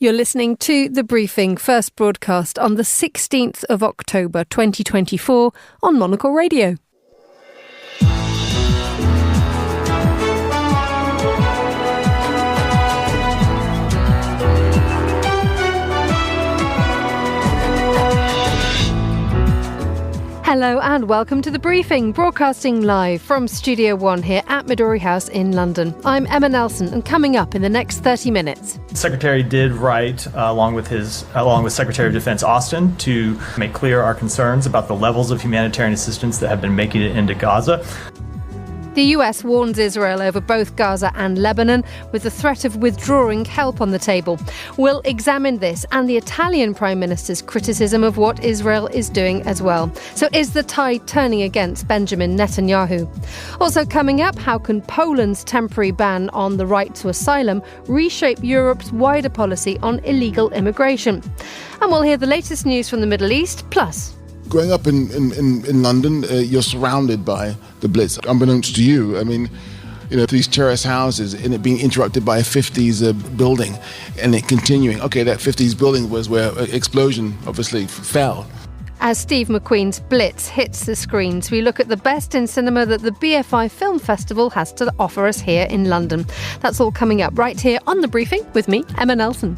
You're listening to The Briefing, first broadcast on the 16th of October 2024 on Monocle Radio. Hello and welcome to The Briefing, broadcasting live from Studio One here at Midori House in London. I'm Emma Nelson, and coming up in the next 30 minutes. The Secretary did write, along with Secretary of Defense Austin, to make clear our concerns about the levels of humanitarian assistance that have been making it into Gaza. The US warns Israel over both Gaza and Lebanon, with the threat of withdrawing help on the table. We'll examine this and the Italian Prime Minister's criticism of what Israel is doing as well. So is the tide turning against Benjamin Netanyahu? Also coming up, how can Poland's temporary ban on the right to asylum reshape Europe's wider policy on illegal immigration? And we'll hear the latest news from the Middle East, plus... Growing up in London, you're surrounded by the Blitz. Unbeknownst to you, I mean, these terrace houses and it being interrupted by a 50s building and it continuing. Okay, that 50s building was where an explosion obviously fell. As Steve McQueen's Blitz hits the screens, we look at the best in cinema that the BFI Film Festival has to offer us here in London. That's all coming up right here on The Briefing with me, Emma Nelson.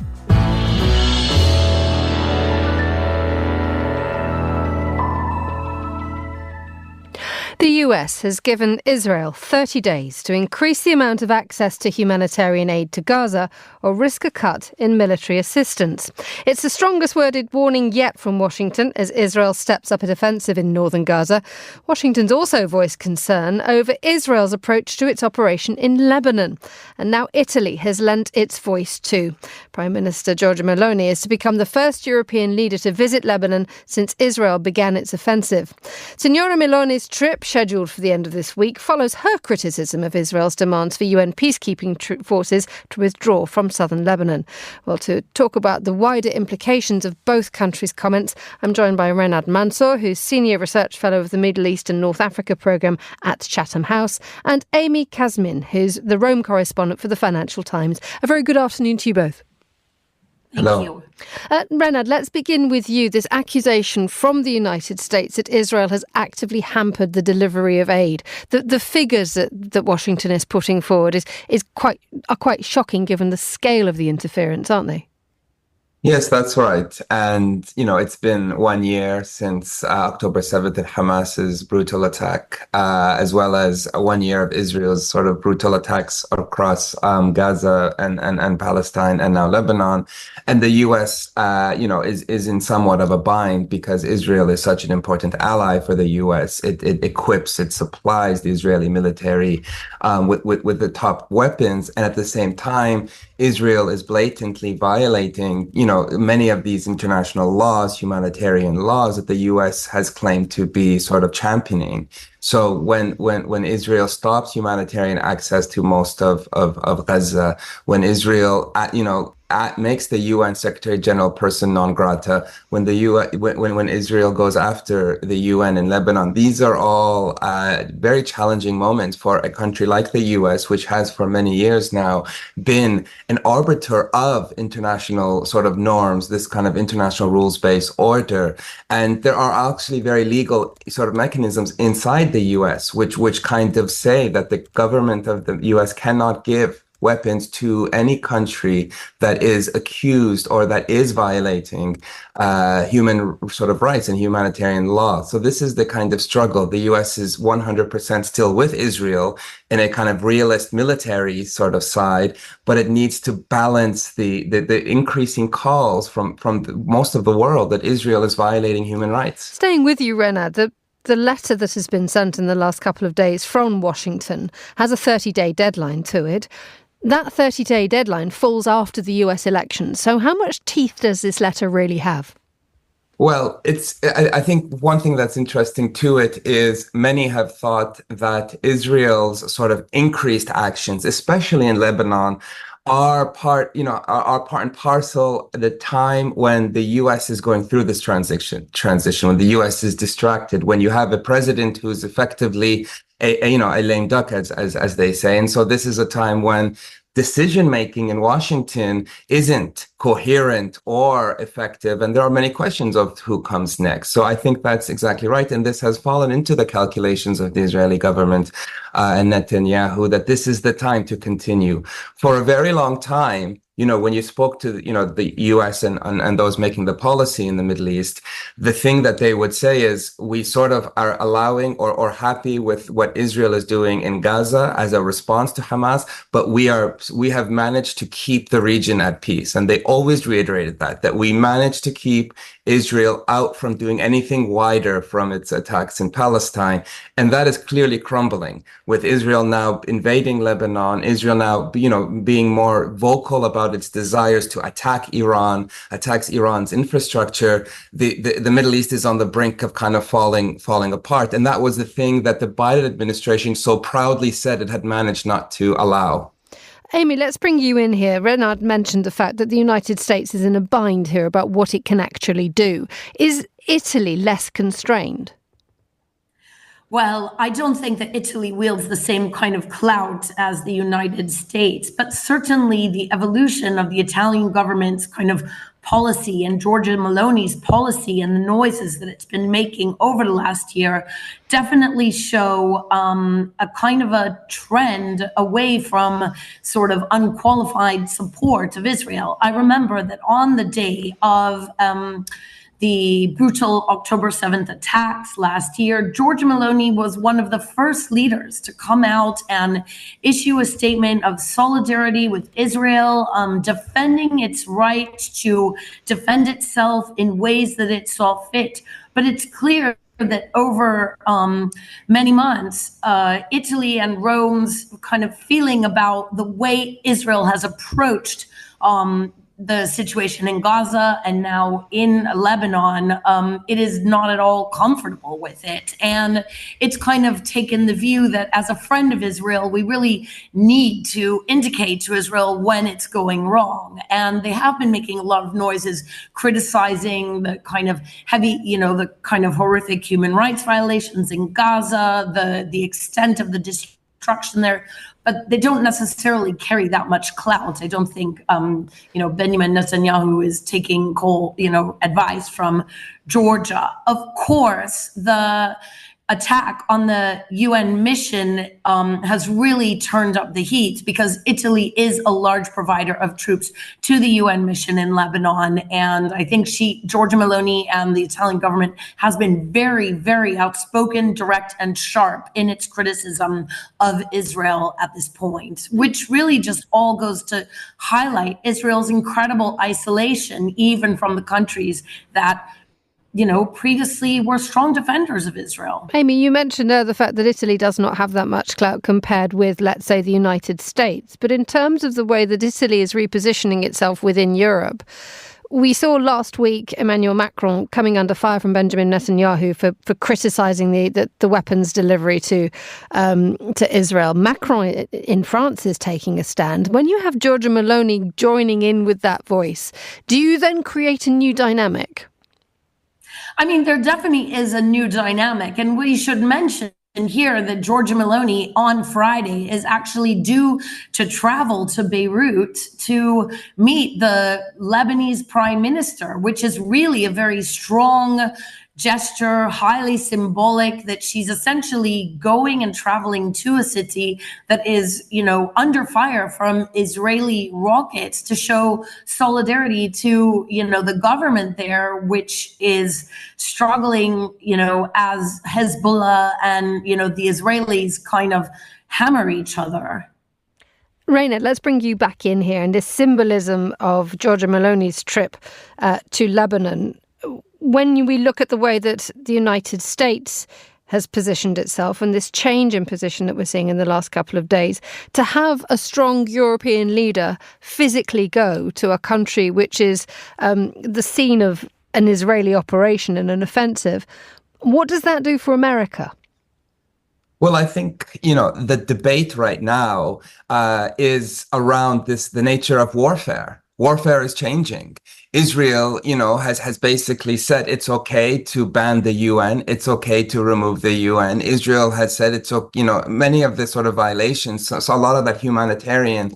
The US has given Israel 30 days to increase the amount of access to humanitarian aid to Gaza or risk a cut in military assistance. It's the strongest worded warning yet from Washington as Israel steps up its offensive in northern Gaza. Washington's also voiced concern over Israel's approach to its operation in Lebanon. And now Italy has lent its voice too. Prime Minister Giorgia Meloni is to become the first European leader to visit Lebanon since Israel began its offensive. Signora Meloni's trip, scheduled for the end of this week, follows her criticism of Israel's demands for UN peacekeeping forces to withdraw from southern Lebanon. Well, to talk about the wider implications of both countries' comments, I'm joined by Renad Mansour, who's Senior Research Fellow of the Middle East and North Africa Programme at Chatham House, and Amy Kazmin, who's the Rome correspondent for the Financial Times. A very good afternoon to you both. Hello. Renad, let's begin with you. This accusation from the United States that Israel has actively hampered the delivery of aid. The figures that Washington is putting forward are quite shocking given the scale of the interference, aren't they? Yes, that's right. And, it's been 1 year since October 7th and Hamas's brutal attack, as well as 1 year of Israel's sort of brutal attacks across Gaza and Palestine and now Lebanon. And the U.S., is in somewhat of a bind because Israel is such an important ally for the U.S. It equips, it supplies the Israeli military with the top weapons. And at the same time, Israel is blatantly violating, many of these international laws, humanitarian laws that the U.S. has claimed to be sort of championing. So when Israel stops humanitarian access to most of Gaza, when Israel, makes the UN Secretary General person non grata, when when Israel goes after the UN in Lebanon, these are all very challenging moments for a country like the US, which has for many years now been an arbiter of international sort of norms, this kind of international rules-based order. And there are actually very legal sort of mechanisms inside the US, which kind of say that the government of the US cannot give weapons to any country that is accused or that is violating human sort of rights and humanitarian law. So this is the kind of struggle. The U.S. is 100% still with Israel in a kind of realist military sort of side, but it needs to balance the increasing calls from most of the world that Israel is violating human rights. Staying with you, Renad, the letter that has been sent in the last couple of days from Washington has a 30-day deadline to it. That 30-day deadline falls after the US election. So how much teeth does this letter really have? Well, I think one thing that's interesting to it is many have thought that Israel's sort of increased actions, especially in Lebanon, are part and parcel at the time when the U.S. is going through this transition, when the U.S. is distracted, when you have a president who's effectively a lame duck, as they say. And so this is a time when decision-making in Washington isn't coherent or effective, and there are many questions of who comes next. So I think that's exactly right, and this has fallen into the calculations of the Israeli government and Netanyahu, that this is the time to continue. For a very long time, when you spoke to, the US and those making the policy in the Middle East, the thing that they would say is, we sort of are allowing or happy with what Israel is doing in Gaza as a response to Hamas, but we have managed to keep the region at peace. And they always reiterated that we managed to keep Israel out from doing anything wider from its attacks in Palestine. And that is clearly crumbling, with Israel now invading Lebanon, Israel now, being more vocal about its desires to attacks Iran's infrastructure. The Middle East is on the brink of kind of falling apart. And that was the thing that the Biden administration so proudly said it had managed not to allow. Amy, let's bring you in here. Renard mentioned the fact that the United States is in a bind here about what it can actually do. Is Italy less constrained? Well, I don't think that Italy wields the same kind of clout as the United States, but certainly the evolution of the Italian government's kind of policy and Giorgia Meloni's policy and the noises that it's been making over the last year definitely show a kind of a trend away from sort of unqualified support of Israel. I remember that on the day of the brutal October 7th attacks last year, Giorgia Meloni was one of the first leaders to come out and issue a statement of solidarity with Israel, defending its right to defend itself in ways that it saw fit. But it's clear that over many months, Italy and Rome's kind of feeling about the way Israel has approached the situation in Gaza and now in Lebanon, it is not at all comfortable with it. And it's kind of taken the view that as a friend of Israel, we really need to indicate to Israel when it's going wrong. And they have been making a lot of noises criticizing the kind of heavy, the kind of horrific human rights violations in Gaza, the extent of the destruction there. But they don't necessarily carry that much clout. I don't think, Benjamin Netanyahu is taking advice from Georgia. Of course, the attack on the UN mission has really turned up the heat because Italy is a large provider of troops to the UN mission in Lebanon. And I think Giorgia Meloni and the Italian government has been very, very outspoken, direct, and sharp in its criticism of Israel at this point, which really just all goes to highlight Israel's incredible isolation, even from the countries that previously were strong defenders of Israel. Amy, you mentioned the fact that Italy does not have that much clout compared with, let's say, the United States. But in terms of the way that Italy is repositioning itself within Europe, we saw last week Emmanuel Macron coming under fire from Benjamin Netanyahu for criticising the weapons delivery to Israel. Macron in France is taking a stand. When you have Giorgia Meloni joining in with that voice, do you then create a new dynamic? I mean, there definitely is a new dynamic, and we should mention here that Giorgia Meloni on Friday is actually due to travel to Beirut to meet the Lebanese prime minister, which is really a very strong gesture, highly symbolic, that she's essentially going and traveling to a city that is, under fire from Israeli rockets to show solidarity to, the government there, which is struggling, as Hezbollah and, the Israelis kind of hammer each other. Raina, let's bring you back in here and this symbolism of Giorgia Meloni's trip to Lebanon. When we look at the way that the United States has positioned itself and this change in position that we're seeing in the last couple of days, to have a strong European leader physically go to a country which is the scene of an Israeli operation and an offensive, what does that do for America? Well, I think, the debate right now is around the nature of warfare. Warfare is changing. Israel, has basically said it's okay to ban the UN. It's okay to remove the UN. Israel has said many of the sort of violations. So a lot of that humanitarian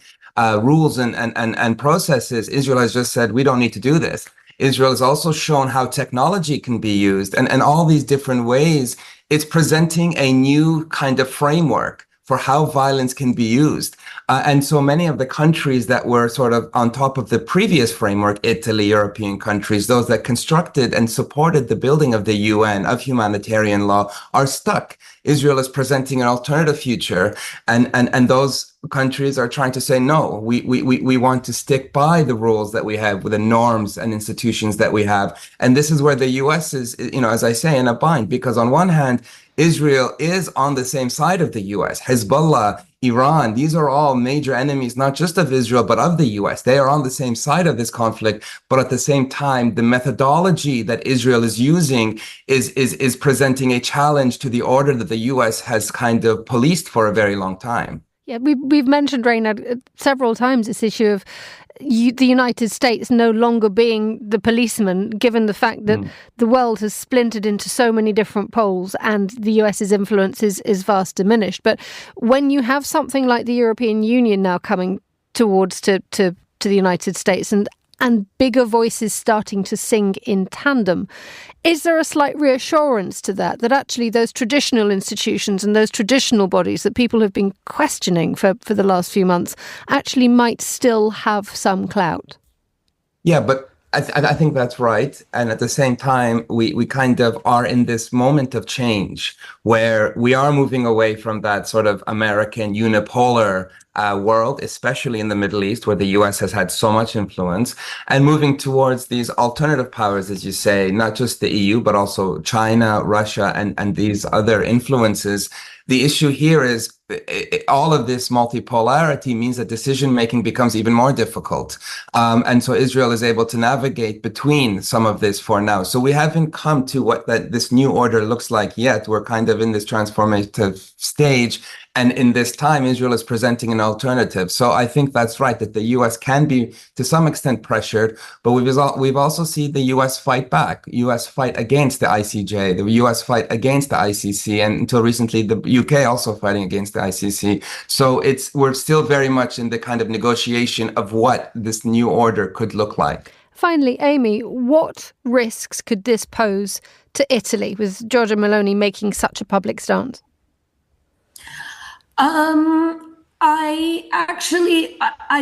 rules and processes, Israel has just said, we don't need to do this. Israel has also shown how technology can be used, and all these different ways. It's presenting a new kind of framework for how violence can be used. And so many of the countries that were sort of on top of the previous framework, Italy, European countries, those that constructed and supported the building of the UN, of humanitarian law, are stuck. Israel is presenting an alternative future, and those countries are trying to say, no, we want to stick by the rules that we have, with the norms and institutions that we have. And this is where the US is, as I say, in a bind, because on one hand, Israel is on the same side of the US. Hezbollah, Iran, these are all major enemies, not just of Israel, but of the US. They are on the same side of this conflict. But at the same time, the methodology that Israel is using is presenting a challenge to the order that the US has kind of policed for a very long time. Yeah, we've mentioned, Reynard, several times this issue of the United States no longer being the policeman, given the fact that the world has splintered into so many different poles and the US's influence is vast diminished. But when you have something like the European Union now coming towards to the United States and bigger voices starting to sing in tandem, is there a slight reassurance to that actually those traditional institutions and those traditional bodies that people have been questioning for the last few months actually might still have some clout? Yeah, but I think that's right. And at the same time, we kind of are in this moment of change where we are moving away from that sort of American unipolar world, especially in the Middle East, where the US has had so much influence, and moving towards these alternative powers, as you say, not just the EU, but also China, Russia, and these other influences. The issue here is all of this multipolarity means that decision-making becomes even more difficult. And so Israel is able to navigate between some of this for now. So we haven't come to what this new order looks like yet. We're kind of in this transformative stage. And in this time, Israel is presenting an alternative. So I think that's right, that the U.S. can be to some extent pressured, but we've also seen the U.S. fight back, U.S. fight against the ICJ, the U.S. fight against the ICC, and until recently, the UK also fighting against the ICC. So we're still very much in the kind of negotiation of what this new order could look like. Finally, Amy, what risks could this pose to Italy with Giorgia Meloni making such a public stance? I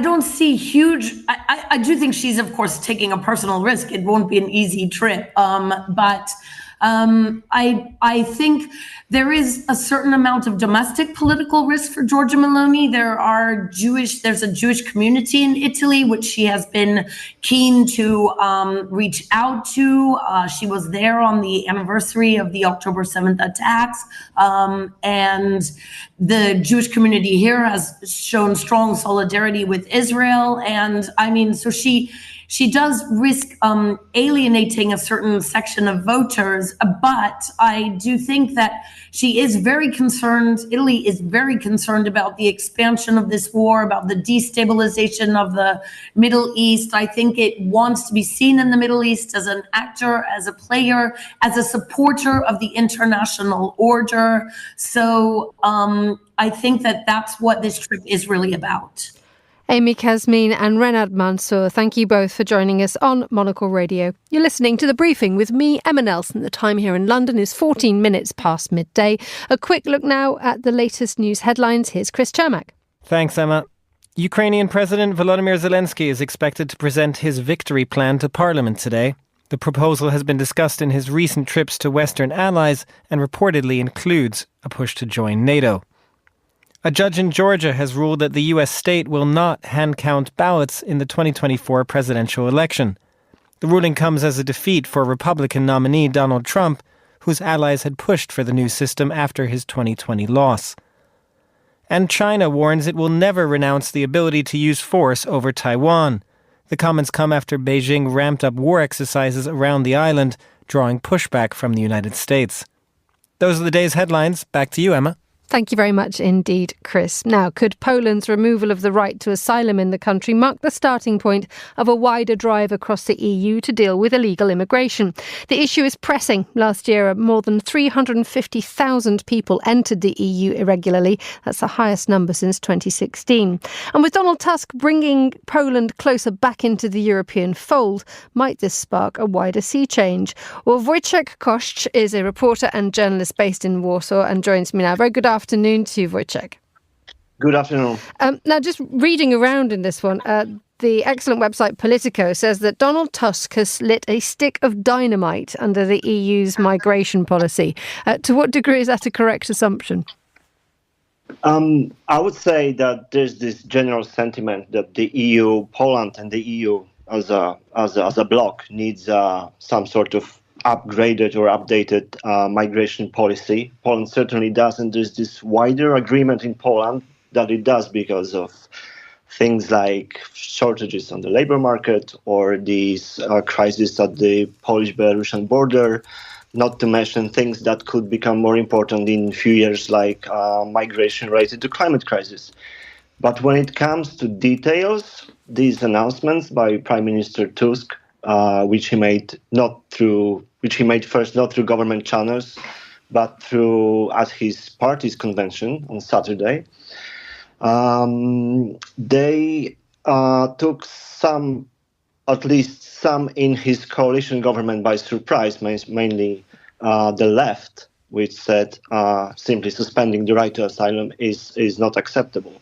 don't see huge. I do think she's, of course, taking a personal risk. It won't be an easy trip. But I think there is a certain amount of domestic political risk for Giorgia Meloni. There's a Jewish community in Italy, which she has been keen to reach out to. She was there on the anniversary of the October 7th attacks. And the Jewish community here has shown strong solidarity with Israel. And I mean, so she does risk alienating a certain section of voters, but I do think that she is very concerned. Italy is very concerned about the expansion of this war, about the destabilization of the Middle East. I think it wants to be seen in the Middle East as an actor, as a player, as a supporter of the international order. So I think that that's what this trip is really about. Amy Kazmin and Renard Mansour, thank you both for joining us on Monocle Radio. You're listening to The Briefing with me, Emma Nelson. The time here in London is 14 minutes past midday. A quick look now at the latest news headlines. Here's Chris Chermak. Thanks, Emma. Ukrainian President Volodymyr Zelensky is expected to present his victory plan to Parliament today. The proposal has been discussed in his recent trips to Western allies and reportedly includes a push to join NATO. A judge in Georgia has ruled that the U.S. state will not hand-count ballots in the 2024 presidential election. The ruling comes as a defeat for Republican nominee Donald Trump, whose allies had pushed for the new system after his 2020 loss. And China warns it will never renounce the ability to use force over Taiwan. The comments come after Beijing ramped up war exercises around the island, drawing pushback from the United States. Those are the day's headlines. Back to you, Emma. Thank you very much indeed, Chris. Now, could Poland's removal of the right to asylum in the country mark the starting point of a wider drive across the EU to deal with illegal immigration? The issue is pressing. Last year, more than 350,000 people entered the EU irregularly. That's the highest number since 2016. And with Donald Tusk bringing Poland closer back into the European fold, might this spark a wider sea change? Well, Wojciech Kość is a reporter and journalist based in Warsaw and joins me now. Very good afternoon to you, Wojciech. Good afternoon. Now, just reading around in this one, the excellent website Politico says that Donald Tusk has lit a stick of dynamite under the EU's migration policy. To what degree is that a correct assumption? I would say that there's this general sentiment that the EU, Poland and the EU as a bloc needs some sort of upgraded or updated migration policy. Poland certainly does, and there's this wider agreement in Poland that it does because of things like shortages on the labor market or these crises at the Polish-Belarusian border, not to mention things that could become more important in a few years, like migration related to climate crisis. But when it comes to details, these announcements by Prime Minister Tusk, which he made first not through government channels, but at his party's convention on Saturday, they took at least some in his coalition government by surprise, mainly the left, which said simply suspending the right to asylum is not acceptable.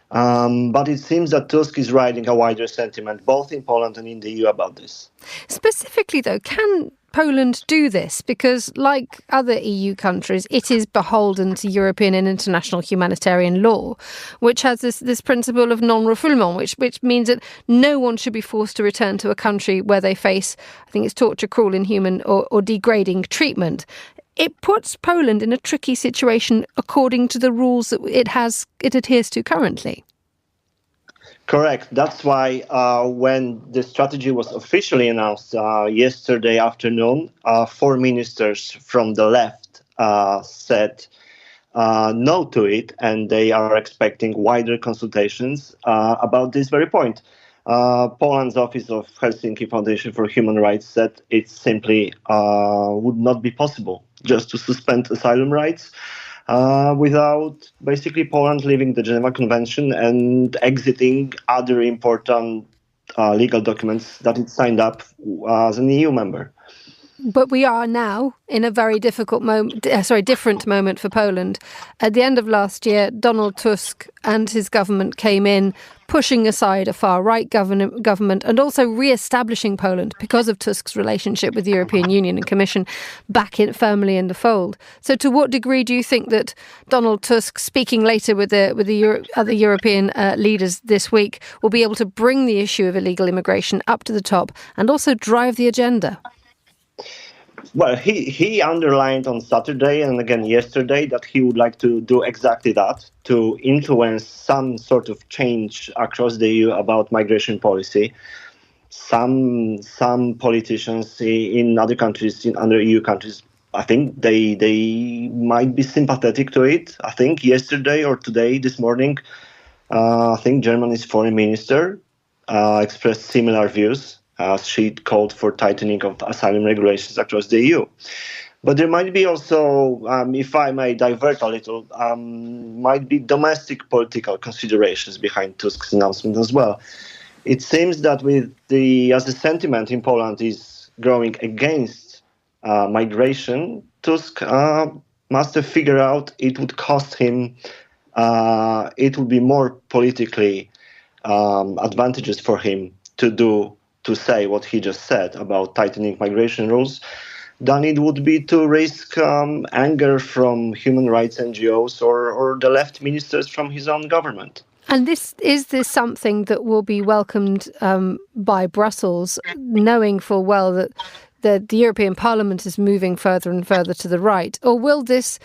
But it seems that Tusk is riding a wider sentiment, both in Poland and in the EU, about this. Specifically, though, can Poland do this? Because, like other EU countries, it is beholden to European and international humanitarian law, which has this principle of non-refoulement, which means that no one should be forced to return to a country where they face, I think it's torture, cruel, inhuman or degrading treatment. It puts Poland in a tricky situation according to the rules that it adheres to currently. Correct. That's why when the strategy was officially announced yesterday afternoon, 4 ministers from the left said no to it, and they are expecting wider consultations about this very point. Poland's Office of Helsinki Foundation for Human Rights said it simply would not be possible just to suspend asylum rights without basically Poland leaving the Geneva Convention and exiting other important legal documents that it signed up as an EU member. But we are now in a very different moment for Poland. At the end of last year, Donald Tusk and his government came in, pushing aside a far-right government and also re-establishing Poland, because of Tusk's relationship with the European Union and Commission, firmly in the fold. So to what degree do you think that Donald Tusk, speaking later with the other European leaders this week, will be able to bring the issue of illegal immigration up to the top and also drive the agenda? Well, he underlined on Saturday and again yesterday that he would like to do exactly that, to influence some sort of change across the EU about migration policy. Some politicians in other countries, in other EU countries, I think they might be sympathetic to it. I think yesterday or today, this morning, I think Germany's foreign minister expressed similar views. She called for tightening of asylum regulations across the EU. But there might be also, if I may divert a little, might be domestic political considerations behind Tusk's announcement as well. It seems that as the sentiment in Poland is growing against migration, Tusk must have figured out it would cost him, it would be more politically advantageous for him to say what he just said about tightening migration rules than it would be to risk anger from human rights NGOs or the left ministers from his own government. And is this something that will be welcomed by Brussels, knowing full well that the European Parliament is moving further and further to the right? Or will this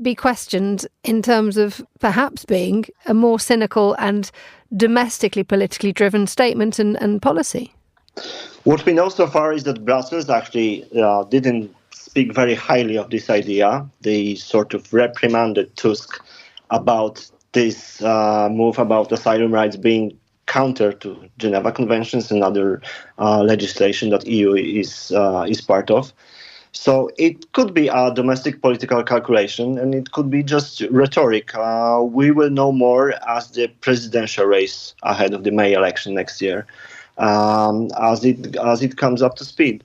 be questioned in terms of perhaps being a more cynical and domestically politically driven statement and policy? What we know so far is that Brussels actually didn't speak very highly of this idea. They sort of reprimanded Tusk about this move about asylum rights being counter to Geneva Conventions and other legislation that EU is part of. So it could be a domestic political calculation, and it could be just rhetoric. We will know more as the presidential race ahead of the May election next year, as it comes up to speed.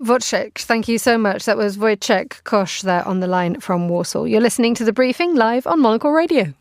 Wojciech, thank you so much. That was Wojciech Kosz there on the line from Warsaw. You're listening to The Briefing live on Monocle Radio.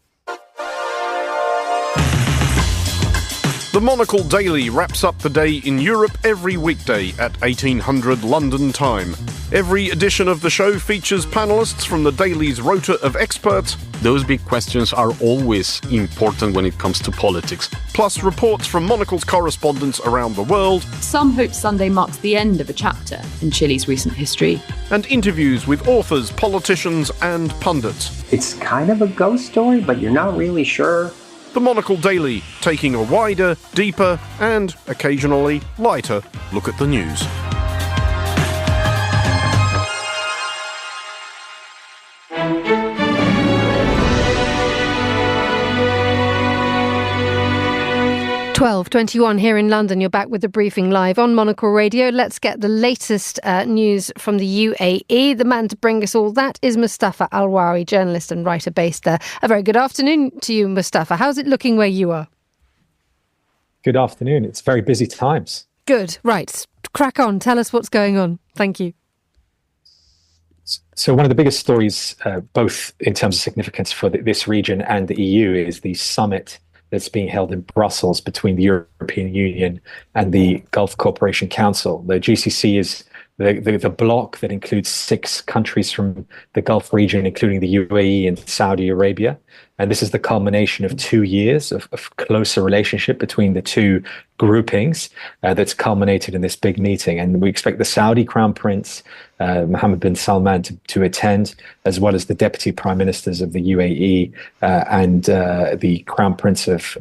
The Monocle Daily wraps up the day in Europe every weekday at 1800 London time. Every edition of the show features panellists from the Daily's rota of experts. Those big questions are always important when it comes to politics. Plus reports from Monocle's correspondents around the world. Some hope Sunday marks the end of a chapter in Chile's recent history. And interviews with authors, politicians and pundits. It's kind of a ghost story, but you're not really sure. The Monocle Daily, taking a wider, deeper and occasionally lighter look at the news. (12:21) here in London. You're back with The Briefing live on Monocle Radio. Let's get the latest news from the UAE. The man to bring us all that is Mustafa Alwari, journalist and writer based there. A very good afternoon to you, Mustafa. How's it looking where you are? Good afternoon. It's very busy times. Good. Right. Crack on. Tell us what's going on. Thank you. So one of the biggest stories, both in terms of significance for this region and the EU, is the summit that's being held in Brussels between the European Union and the Gulf Cooperation Council. The GCC is the bloc that includes 6 countries from the Gulf region, including the UAE and Saudi Arabia. And this is the culmination of 2 years of closer relationship between the two groupings that's culminated in this big meeting. And we expect the Saudi Crown Prince, Mohammed bin Salman, to attend, as well as the Deputy Prime Ministers of the UAE and the Crown Prince of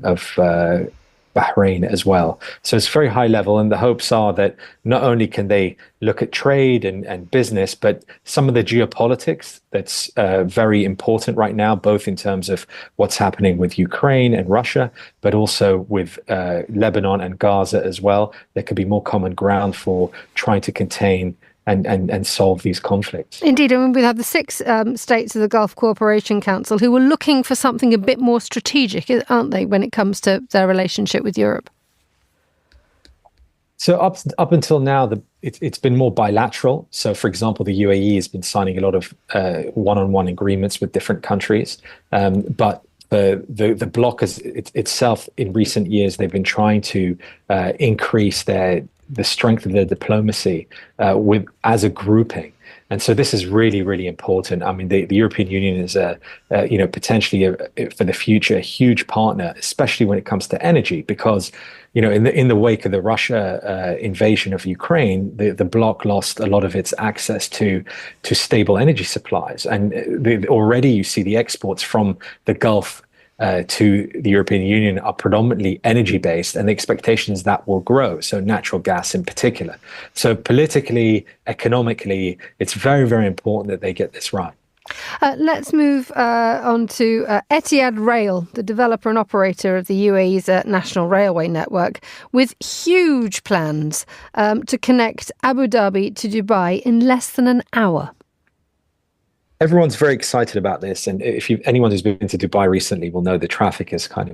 Bahrain as well. So it's very high level, and the hopes are that not only can they look at trade and business, but some of the geopolitics that's very important right now, both in terms of what's happening with Ukraine and Russia, but also with Lebanon and Gaza as well. There could be more common ground for trying to contain and solve these conflicts. Indeed, I mean, we have the 6 states of the Gulf Cooperation Council who were looking for something a bit more strategic, aren't they, when it comes to their relationship with Europe? So up until now, it's been more bilateral. So, for example, the UAE has been signing a lot of one-on-one agreements with different countries, but the bloc itself, in recent years, they've been trying to increase the strength of their diplomacy as a grouping. And so this is really, really important. I mean, the European Union is potentially for the future a huge partner, especially when it comes to energy, because in the wake of the Russia invasion of Ukraine, the bloc lost a lot of its access to stable energy supplies, and already you see the exports from the Gulf to the European Union are predominantly energy-based, and the expectation is that will grow, so natural gas in particular. So politically, economically, it's very, very important that they get this right. Let's move on to Etihad Rail, the developer and operator of the UAE's national railway network, with huge plans to connect Abu Dhabi to Dubai in less than an hour. Everyone's very excited about this, and anyone who's been to Dubai recently will know the traffic has kind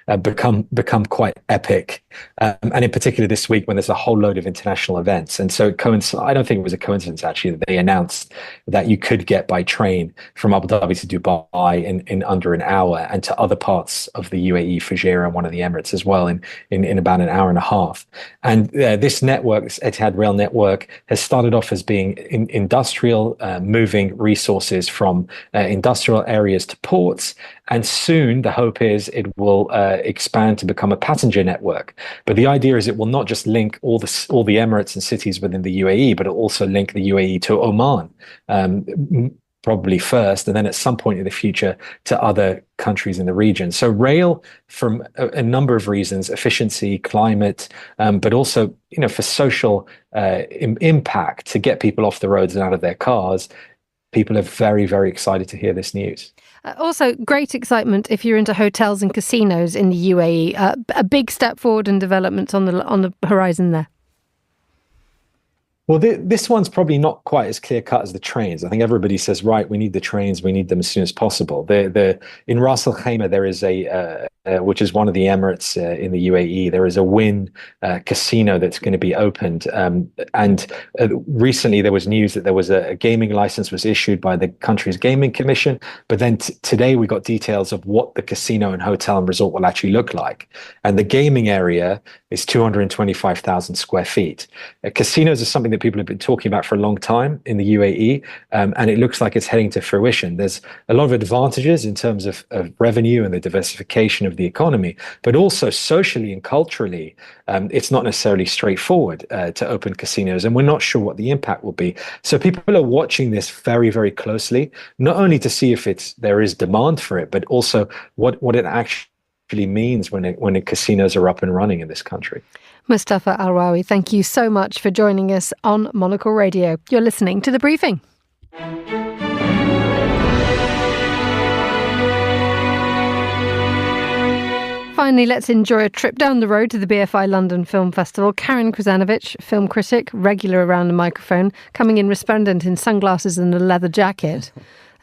of become quite epic, and in particular this week when there's a whole load of international events. And so I don't think it was a coincidence actually that they announced that you could get by train from Abu Dhabi to Dubai in under an hour, and to other parts of the UAE, Fujairah and one of the Emirates as well in about an hour and a half. And this network, this Etihad Rail network, has started off as being industrial, moving resources from industrial areas to ports, and soon the hope is it will expand to become a passenger network. But the idea is it will not just link all the Emirates and cities within the UAE, but it will also link the UAE to Oman. probably first, and then at some point in the future to other countries in the region. So rail, from a number of reasons, efficiency, climate, but also, for social impact, to get people off the roads and out of their cars. People are very, very excited to hear this news. Also, great excitement if you're into hotels and casinos in the UAE. A big step forward in developments on the horizon there. Well, this one's probably not quite as clear-cut as the trains. I think everybody says, right, we need the trains, we need them as soon as possible. In Ras Al Khaimah, there is which is one of the Emirates in the UAE, there is a Wynn casino that's going to be opened. And recently there was news that there was a gaming license was issued by the country's gaming commission. But then today we got details of what the casino and hotel and resort will actually look like. And the gaming area is 225,000 square feet. Casinos are something that people have been talking about for a long time in the UAE, and it looks like it's heading to fruition. There's a lot of advantages in terms of revenue and the diversification of the economy, but also socially and culturally, it's not necessarily straightforward to open casinos, and we're not sure what the impact will be. So people are watching this very, very closely, not only to see if there is demand for it, but also what it actually means when casinos are up and running in this country. Mustafa Al-Rawi, thank you so much for joining us on Monocle Radio. You're listening to The Briefing. Finally, let's enjoy a trip down the road to the BFI London Film Festival. Karen Krasanovic, film critic, regular around the microphone, coming in resplendent in sunglasses and a leather jacket.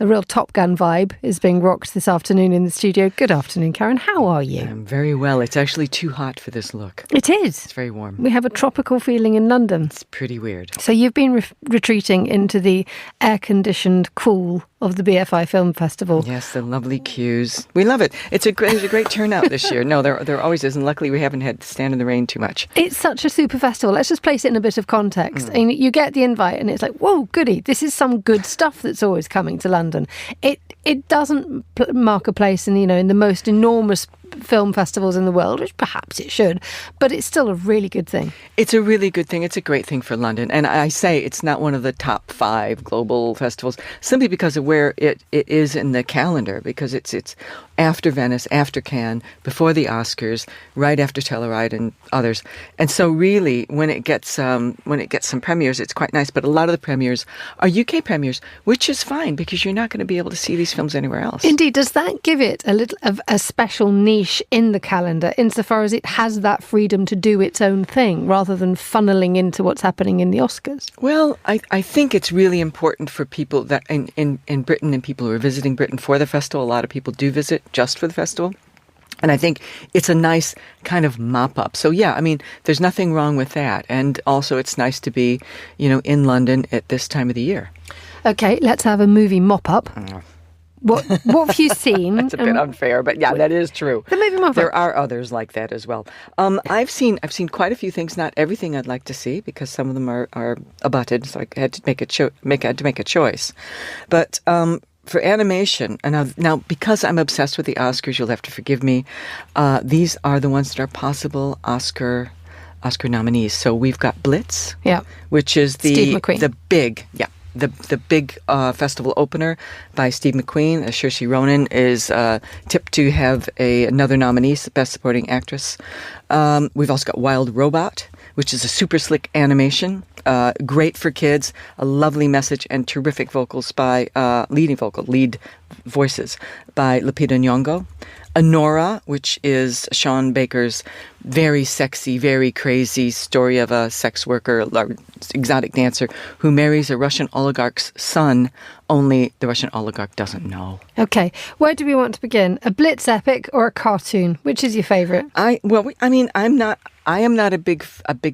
A real Top Gun vibe is being rocked this afternoon in the studio. Good afternoon, Karen. How are you? I'm very well. It's actually too hot for this look. It is. It's very warm. We have a tropical feeling in London. It's pretty weird. So you've been retreating into the air-conditioned cool of the BFI Film Festival. Yes, the lovely queues. We love it. It was a great turnout this year. No, there always is, and luckily we haven't had to stand in the rain too much. It's such a super festival. Let's just place it in a bit of context. And you get the invite and it's like, whoa, goody, this is some good stuff that's always coming to London. It doesn't mark a place in the most enormous film festivals in the world, which perhaps it should, but it's still a really good thing. It's a really good thing. It's a great thing for London. And I say it's not one of the top 5 global festivals simply because of where it is in the calendar, because it's after Venice, after Cannes, before the Oscars, right after Telluride and others. And so really, when it gets some premieres, it's quite nice. But a lot of the premieres are UK premieres, which is fine because you're not going to be able to see these films anywhere else. Indeed. Does that give it a little of a special niche in the calendar, insofar as it has that freedom to do its own thing rather than funneling into what's happening in the Oscars? Well, I think it's really important for people that in Britain and people who are visiting Britain for the festival. A lot of people do visit just for the festival. And I think it's a nice kind of mop-up. So, yeah, I mean, there's nothing wrong with that. And also it's nice to be, in London at this time of the year. Okay, let's have a movie mop-up. What have you seen? It's a bit unfair, but yeah, that is true. The movie mop-up. There are others like that as well. I've seen quite a few things. Not everything I'd like to see because some of them are abutted, so I had to make a choice. But for animation, and now because I'm obsessed with the Oscars, you'll have to forgive me. These are the ones that are possible Oscar nominees. So we've got Blitz, which is Steve McQueen. The big festival opener by Steve McQueen. Saoirse Ronan is tipped to have another nominee, Best Supporting Actress. We've also got Wild Robot, which is a super slick animation, great for kids, a lovely message, and terrific vocals by lead voices by Lupita Nyong'o. Anora, which is Sean Baker's very sexy, very crazy story of a sex worker, exotic dancer, who marries a Russian oligarch's son, only the Russian oligarch doesn't know. Okay, where do we want to begin? A Blitz epic or a cartoon? Which is your favourite? I am not a big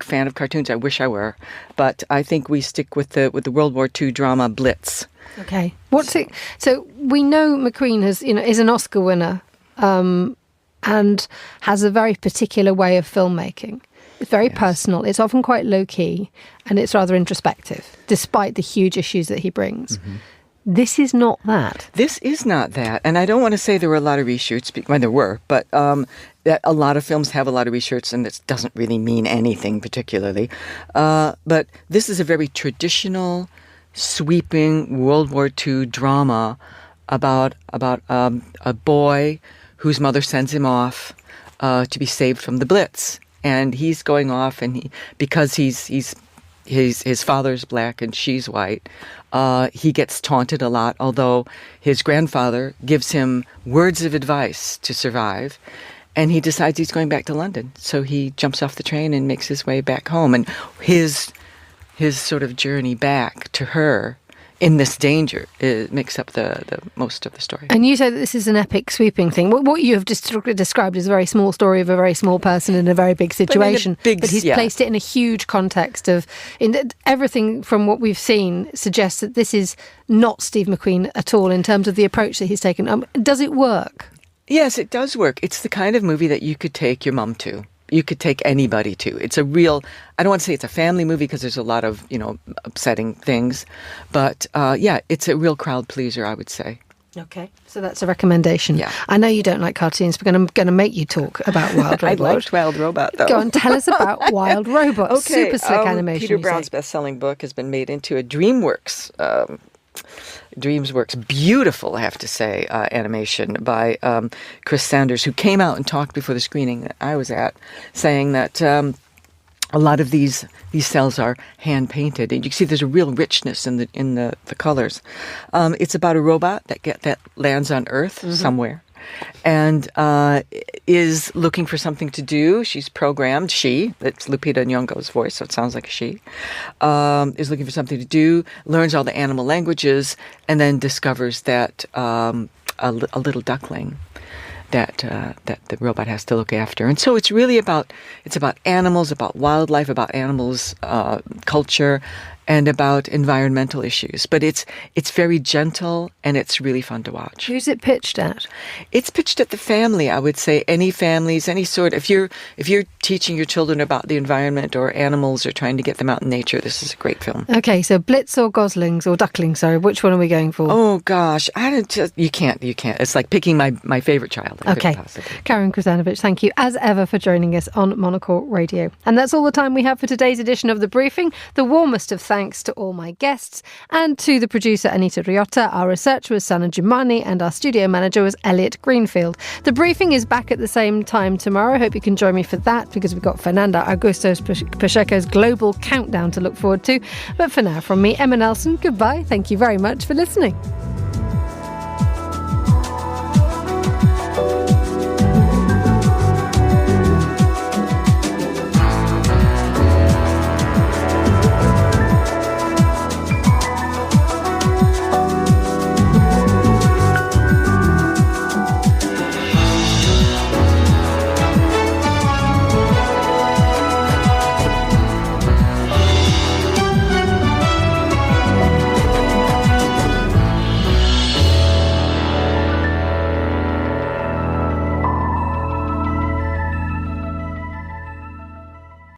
fan of cartoons. I wish I were, but I think we stick with the World War II drama Blitz. Okay, what's it? So we know McQueen is an Oscar winner. And has a very particular way of filmmaking. It's very personal. It's often quite low-key, and it's rather introspective, despite the huge issues that he brings. Mm-hmm. This is not that. This is not that. And I don't want to say there were a lot of reshoots. Well, there were, but a lot of films have a lot of reshoots, and it doesn't really mean anything particularly. But this is a very traditional sweeping World War II drama about a boy whose mother sends him off to be saved from the Blitz, and he's going off, and because his father's black and she's white, he gets taunted a lot. Although his grandfather gives him words of advice to survive, and he decides he's going back to London, so he jumps off the train and makes his way back home, and his sort of journey back to her in this danger makes up the most of the story. And you say that this is an epic sweeping thing. What you have just described is a very small story of a very small person in a very big situation. But he's placed it in a huge context of everything from what we've seen suggests that this is not Steve McQueen at all in terms of the approach that he's taken. Does it work? Yes, it does work. It's the kind of movie that you could take your mum to. You could take anybody to. It's a real, I don't want to say it's a family movie because there's a lot of, upsetting things. But it's a real crowd pleaser, I would say. Okay, so that's a recommendation. Yeah. I know you don't like cartoons, but I'm going to make you talk about Wild Robot. I liked Wild Robot, though. Go on, tell us about Wild Robot. Okay, super slick animation. Peter Brown's best-selling book has been made into a DreamWorks beautiful, I have to say, animation by Chris Sanders, who came out and talked before the screening that I was at, saying that a lot of these cells are hand painted, and you can see there's a real richness in the colors. It's about a robot that lands on Earth somewhere, and is looking for something to do. She's programmed. That's Lupita Nyong'o's voice, so it sounds like a she. Is looking for something to do. Learns all the animal languages, and then discovers that a little duckling that the robot has to look after. And so it's really about animals, about wildlife, about animals' culture, and about environmental issues. But it's very gentle, and it's really fun to watch. Who's it pitched at? It's pitched at the family, I would say. Any families, any sort. If you're teaching your children about the environment or animals or trying to get them out in nature, this is a great film. Okay, so Blitz or Goslings or Ducklings, sorry, which one are we going for? Oh gosh, you can't. It's like picking my favorite child. Okay, Karen Krasanovic, thank you as ever for joining us on Monocle Radio. And that's all the time we have for today's edition of The Briefing. The warmest of thanks to all my guests and to the producer Anita Riotta. Our researcher was Sana Jumani and our studio manager was Elliot Greenfield. The Briefing is back at the same time tomorrow. I hope you can join me for that because we've got Fernanda Augusto Pacheco's global countdown to look forward to. But for now, from me, Emma Nelson, goodbye. Thank you very much for listening.